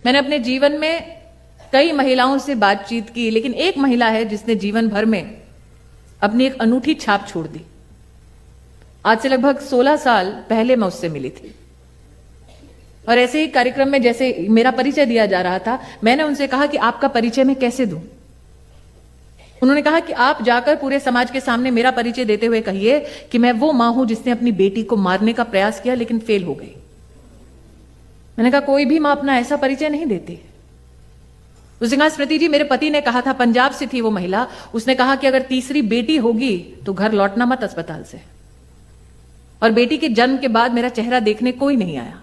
मैंने अपने जीवन में कई महिलाओं से बातचीत की, लेकिन एक महिला है जिसने जीवन भर में अपनी एक अनूठी छाप छोड़ दी। आज से लगभग 16 साल पहले मैं उससे मिली थी और ऐसे ही कार्यक्रम में जैसे मेरा परिचय दिया जा रहा था, मैंने उनसे कहा कि आपका परिचय मैं कैसे दूं। उन्होंने कहा कि आप जाकर पूरे समाज के सामने मेरा परिचय देते हुए कहिए कि मैं वो मां हूं जिसने अपनी बेटी को मारने का प्रयास किया लेकिन फेल हो गई। मैंने कहा कोई भी मां अपना ऐसा परिचय नहीं देती। उसने कहा स्मृति जी, मेरे पति ने कहा था, पंजाब से थी वो महिला, उसने कहा कि अगर तीसरी बेटी होगी तो घर लौटना मत अस्पताल से। और बेटी के जन्म के बाद मेरा चेहरा देखने कोई नहीं आया।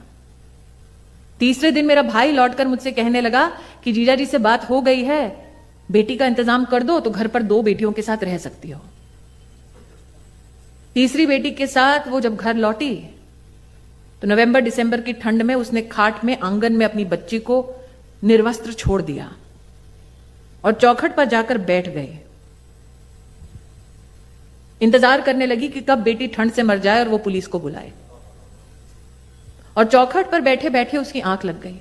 तीसरे दिन मेरा भाई लौटकर मुझसे कहने लगा कि जीजा जी से बात हो गई है, बेटी का इंतजाम कर दो तो घर पर 2 बेटियों के साथ रह सकती हो। तीसरी बेटी के साथ वो जब घर लौटी तो नवंबर दिसंबर की ठंड में उसने खाट में आंगन में अपनी बच्ची को निर्वस्त्र छोड़ दिया और चौखट पर जाकर बैठ गए। इंतजार करने लगी कि कब बेटी ठंड से मर जाए और वो पुलिस को बुलाए। और चौखट पर बैठे बैठे उसकी आंख लग गई।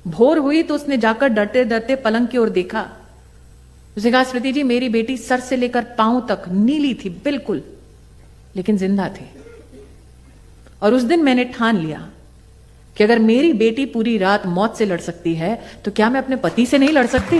भोर हुई तो उसने जाकर डरते डरते पलंग की ओर देखा। उसने कहा स्मृति जी, मेरी बेटी सर से लेकर पांव तक नीली थी बिल्कुल, लेकिन जिंदा थी। और उस दिन मैंने ठान लिया कि अगर मेरी बेटी पूरी रात मौत से लड़ सकती है तो क्या मैं अपने पति से नहीं लड़ सकती।